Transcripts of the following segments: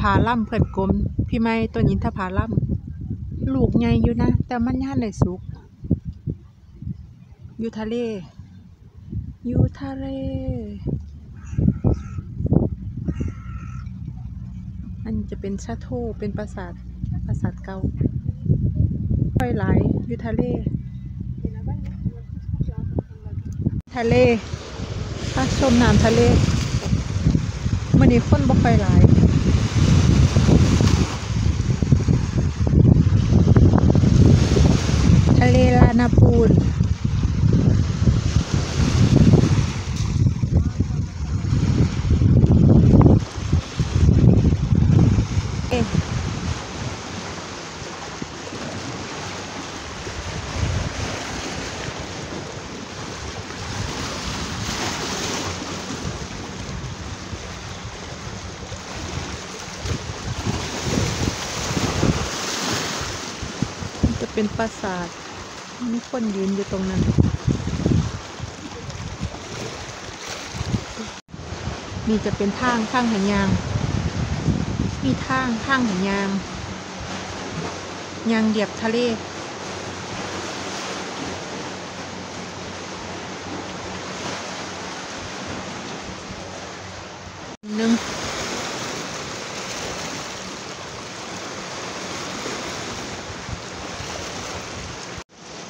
ผาล่ำเพื่อนกลมพี่ไม้ต้นอินทผาล่ำลูกใหญ่อยู่นะแต่มันย่านในสุกอยู่ทะเลอันจะเป็นชาโทเป็นปราสาทเก่าค่อยไหลอยู่ทะเลถ้าชมน้ำทะเลมื่อนี้คนบ่ค่อยหลายทะเลลานาปูนเป็นปราสาทมีคนยืนอยู่ตรงนั้นนี่จะเป็นทางหางยางมีทางหางยางเดียบทะเลนึง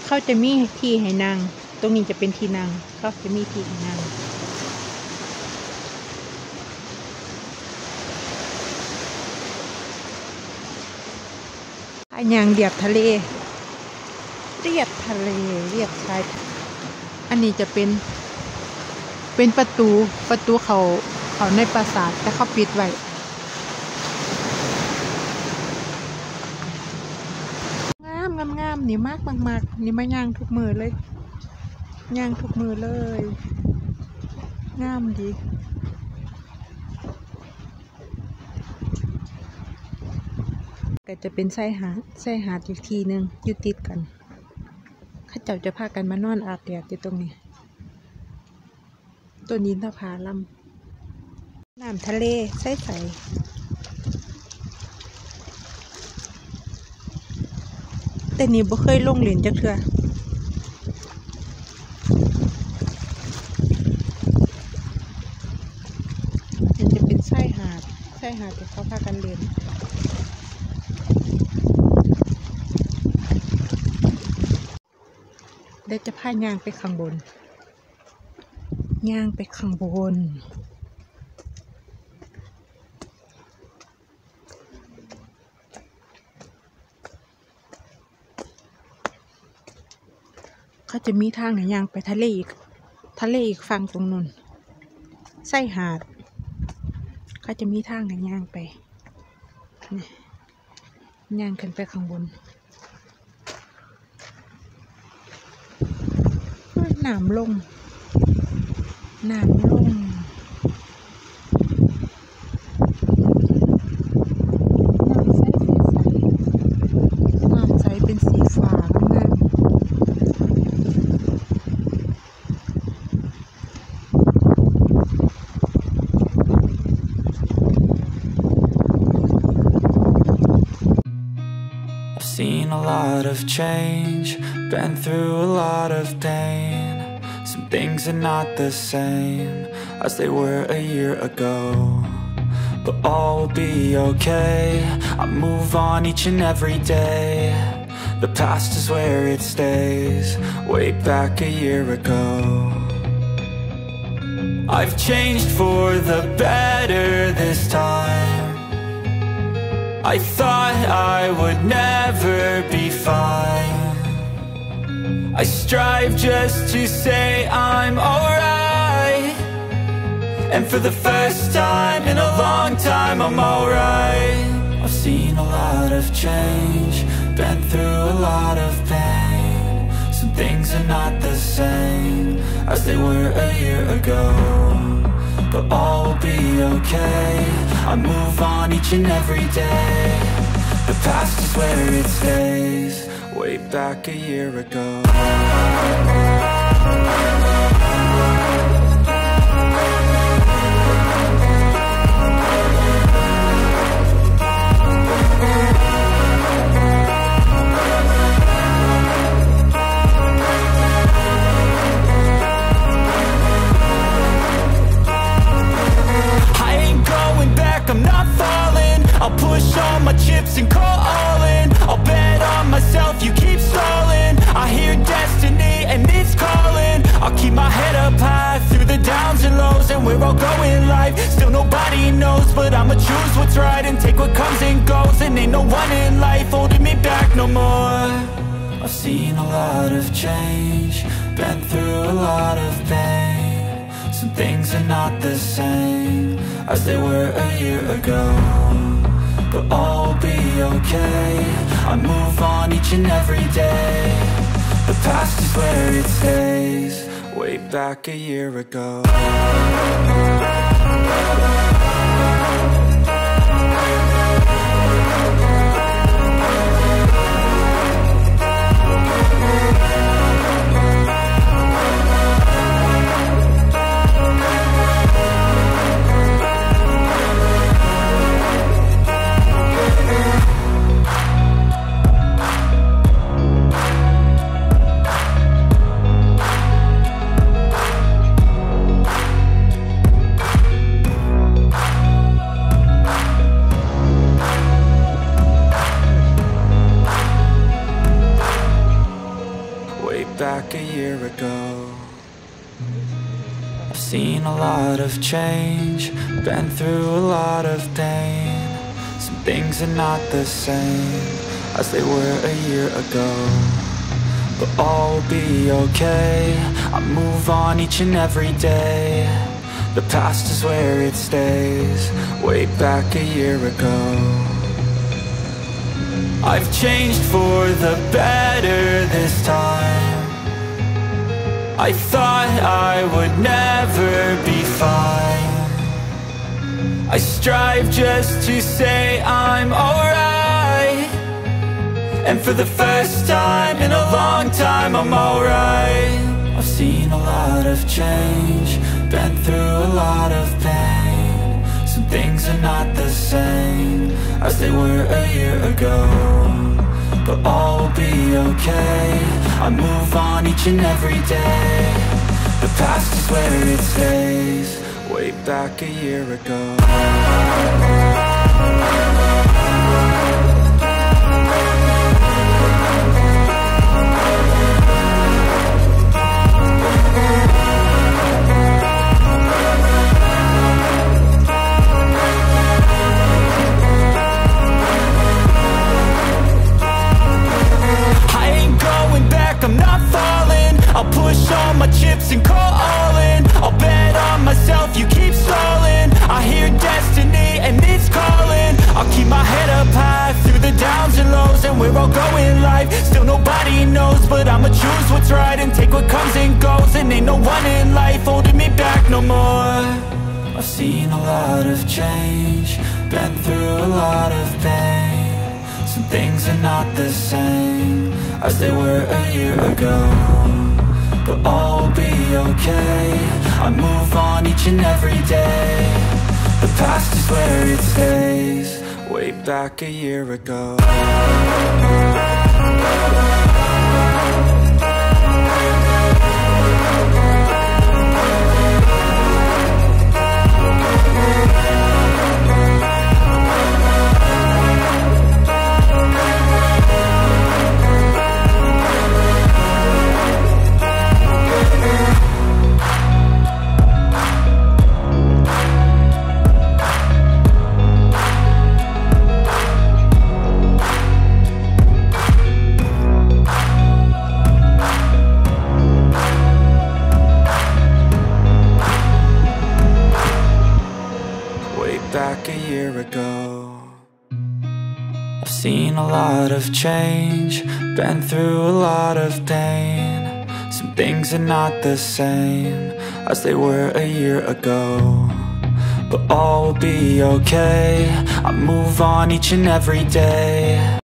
เขาจะมีที่ให้นางตรงนี้จะเป็นที่นางเขาจะมีที่ให้นางยางเรียบทะเลเรียบชายอันนี้จะเป็นประตูเขาในปราสาทแต่เขาปิดไว้งามนี่มากนี่มาย่างทุกมือเลยงามดีก็จะเป็นไส้หาดอีกทีนึงอยู่ติดกันข้าเจ้าจะพากันมานอนอาบแดดอยู่ตรงนี้ต้นอินทผลัมน้ำทะเลใสแต่นี่บ่เคยลงเหรียญจักเทื่อมันจะเป็นไส้หาดที่เขาพากันเล่นเดี๋ยวจะพาย่างไปข้างบนเขาจะมีทางไหนย่างไปทะเลอีกฝั่งตรงนู้นไส้หาดเขาจะมีทางไหนย่างไปย่างขึ้นไปข้างบนน้ำลงน้ำใสเป็นสีฟ้างามSeen a lot of change, been through a lot of pain. Some things are not the same as they were a year ago, but all will be okay. I move on each and every day. The past is where it stays, way back a year ago. I've changed for the better this time. I thought I would never be fine. I strive just to say I'm alright, and for the first time in a long time I'm alright. I've seen a lot of change, been through a lot of pain. Some things are not the same as they were a year ago, but all will be okay. I move on each and every day. The past is where it stays, way back a year ago. my chips and call all in. I'll bet on myself, you keep stalling. I hear destiny and it's calling. I'll keep my head up high through the downs and lows. And where I'll go in life, still nobody knows. But I'ma choose what's right and take what comes and goes. And ain't no one in life holding me back no more. I've seen a lot of change, been through a lot of pain. Some things are not the same as they were a year ago, but all will be okay. I move on each and every day. The past is where it stays. Way back a year ago. Back a year ago, I've seen a lot of change, been through a lot of pain. Some things are not the same as they were a year ago, but all will be okay. I move on each and every day. The past is where it stays. Way back a year ago. I've changed for the better this time. I thought I would never be fine. I strive just to say I'm alright. And for the first time in a long time I'm alright. I've seen a lot of change, been through a lot of pain. Some things are not the same as they were a year ago, but all will be okay. I move on each and every day. The past is where it stays. Way back a year ago. I'm not falling. I'll push all my chips and call all in. I'll bet on myself, you keep stalling. I hear destiny and it's calling. I'll keep my head up high through the downs and lows. And where I'll go in life, still nobody knows. But I'ma choose what's right and take what comes and goes. And ain't no one in life holding me back no more. I've seen a lot of change, been through a lot of pain. Some things are not the same as they were a year ago, but all will be okay. I move on each and every day. The past is where it stays. Way back a year ago. Back a year ago, I've seen a lot of change, been through a lot of pain. Some things are not the same as they were a year ago, but all will be okay. I move on each and every day.